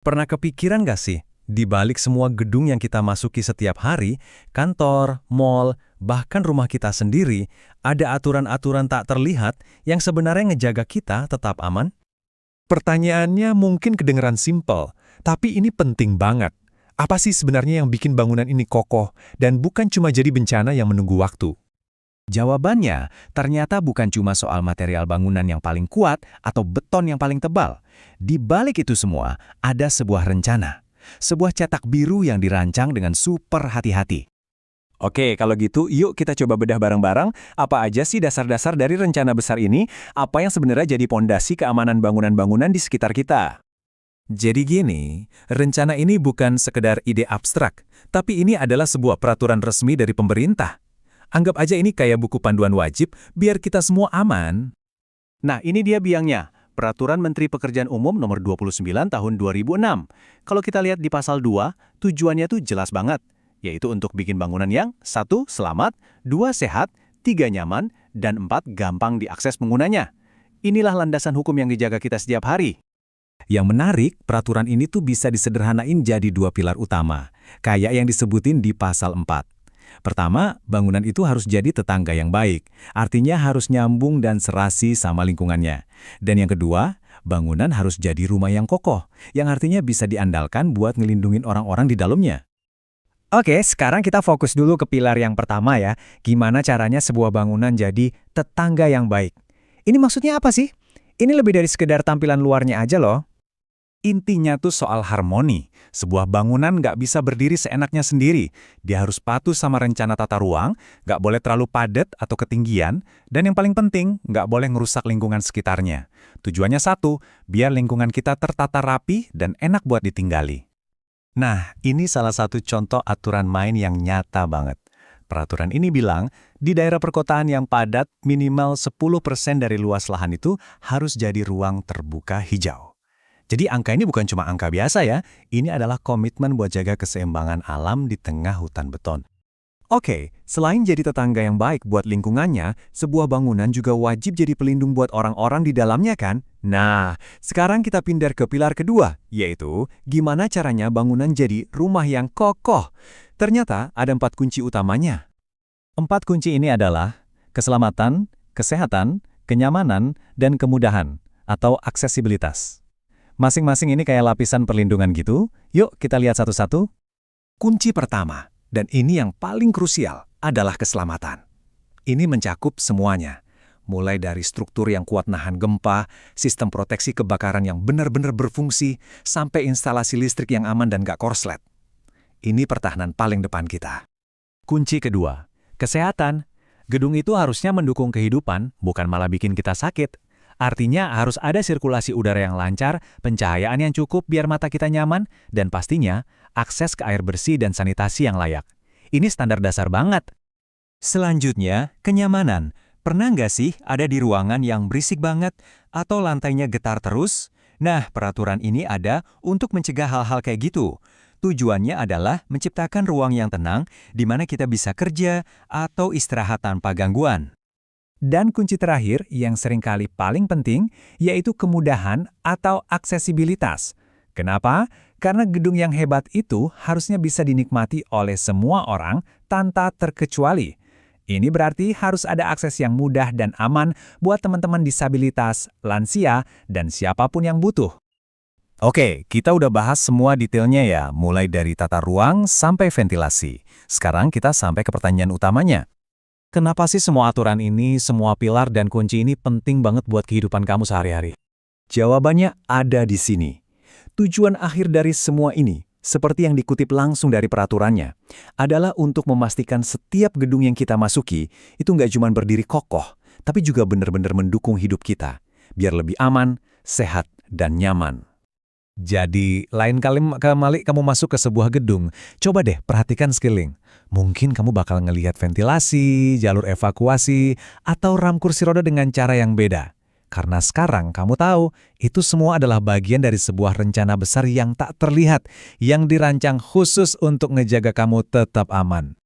Pernah kepikiran gak sih, di balik semua gedung yang kita masuki setiap hari, kantor, mall, bahkan rumah kita sendiri, ada aturan-aturan tak terlihat yang sebenarnya ngejaga kita tetap aman? Pertanyaannya mungkin kedengeran simpel, tapi ini penting banget. Apa sih sebenarnya yang bikin bangunan ini kokoh dan bukan cuma jadi bencana yang menunggu waktu? Jawabannya, ternyata bukan cuma soal material bangunan yang paling kuat atau beton yang paling tebal. Di balik itu semua, ada sebuah rencana. Sebuah cetak biru yang dirancang dengan super hati-hati. Oke, kalau gitu yuk kita coba bedah bareng-bareng apa aja sih dasar-dasar dari rencana besar ini, apa yang sebenarnya jadi pondasi keamanan bangunan-bangunan di sekitar kita. Jadi gini, rencana ini bukan sekedar ide abstrak, tapi ini adalah sebuah peraturan resmi dari pemerintah. Anggap aja ini kayak buku panduan wajib, biar kita semua aman. Nah, ini dia biangnya. Peraturan Menteri Pekerjaan Umum Nomor 29 Tahun 2006. Kalau kita lihat di pasal 2, tujuannya tuh jelas banget, yaitu untuk bikin bangunan yang 1. Selamat, 2. Sehat, 3. Nyaman, dan 4. Gampang diakses penggunanya. Inilah landasan hukum yang dijaga kita setiap hari. Yang menarik, peraturan ini tuh bisa disederhanain jadi 2 pilar utama, kayak yang disebutin di pasal 4. Pertama, bangunan itu harus jadi tetangga yang baik, artinya harus nyambung dan serasi sama lingkungannya. Dan yang kedua, bangunan harus jadi rumah yang kokoh, yang artinya bisa diandalkan buat ngelindungin orang-orang di dalamnya. Oke, sekarang kita fokus dulu ke pilar yang pertama ya, gimana caranya sebuah bangunan jadi tetangga yang baik. Ini maksudnya apa sih? Ini lebih dari sekedar tampilan luarnya aja loh. Intinya tuh soal harmoni. Sebuah bangunan nggak bisa berdiri seenaknya sendiri. Dia harus patuh sama rencana tata ruang, nggak boleh terlalu padat atau ketinggian, dan yang paling penting, nggak boleh ngerusak lingkungan sekitarnya. Tujuannya satu, biar lingkungan kita tertata rapi dan enak buat ditinggali. Nah, ini salah satu contoh aturan main yang nyata banget. Peraturan ini bilang, di daerah perkotaan yang padat, minimal 10% dari luas lahan itu harus jadi ruang terbuka hijau. Jadi angka ini bukan cuma angka biasa ya, ini adalah komitmen buat jaga keseimbangan alam di tengah hutan beton. Oke, selain jadi tetangga yang baik buat lingkungannya, sebuah bangunan juga wajib jadi pelindung buat orang-orang di dalamnya kan? Nah, sekarang kita pindah ke pilar kedua, yaitu gimana caranya bangunan jadi rumah yang kokoh. Ternyata ada 4 kunci utamanya. 4 kunci ini adalah keselamatan, kesehatan, kenyamanan, dan kemudahan atau aksesibilitas. Masing-masing ini kayak lapisan perlindungan gitu. Yuk kita lihat satu-satu. Kunci pertama, dan ini yang paling krusial, adalah keselamatan. Ini mencakup semuanya. Mulai dari struktur yang kuat nahan gempa, sistem proteksi kebakaran yang benar-benar berfungsi, sampai instalasi listrik yang aman dan gak korslet. Ini pertahanan paling depan kita. Kunci kedua, kesehatan. Gedung itu harusnya mendukung kehidupan, bukan malah bikin kita sakit. Artinya harus ada sirkulasi udara yang lancar, pencahayaan yang cukup biar mata kita nyaman, dan pastinya akses ke air bersih dan sanitasi yang layak. Ini standar dasar banget. Selanjutnya, kenyamanan. Pernah nggak sih ada di ruangan yang berisik banget atau lantainya getar terus? Nah, peraturan ini ada untuk mencegah hal-hal kayak gitu. Tujuannya adalah menciptakan ruang yang tenang di mana kita bisa kerja atau istirahat tanpa gangguan. Dan kunci terakhir yang seringkali paling penting, yaitu kemudahan atau aksesibilitas. Kenapa? Karena gedung yang hebat itu harusnya bisa dinikmati oleh semua orang tanpa terkecuali. Ini berarti harus ada akses yang mudah dan aman buat teman-teman disabilitas, lansia, dan siapapun yang butuh. Oke, kita udah bahas semua detailnya ya, mulai dari tata ruang sampai ventilasi. Sekarang kita sampai ke pertanyaan utamanya. Kenapa sih semua aturan ini, semua pilar dan kunci ini penting banget buat kehidupan kamu sehari-hari? Jawabannya ada di sini. Tujuan akhir dari semua ini, seperti yang dikutip langsung dari peraturannya, adalah untuk memastikan setiap gedung yang kita masuki itu nggak cuma berdiri kokoh, tapi juga benar-benar mendukung hidup kita, biar lebih aman, sehat, dan nyaman. Jadi, lain kali kamu masuk ke sebuah gedung, coba deh perhatikan sekeliling. Mungkin kamu bakal ngelihat ventilasi, jalur evakuasi, atau ram kursi roda dengan cara yang beda. Karena sekarang kamu tahu, itu semua adalah bagian dari sebuah rencana besar yang tak terlihat, yang dirancang khusus untuk ngejaga kamu tetap aman.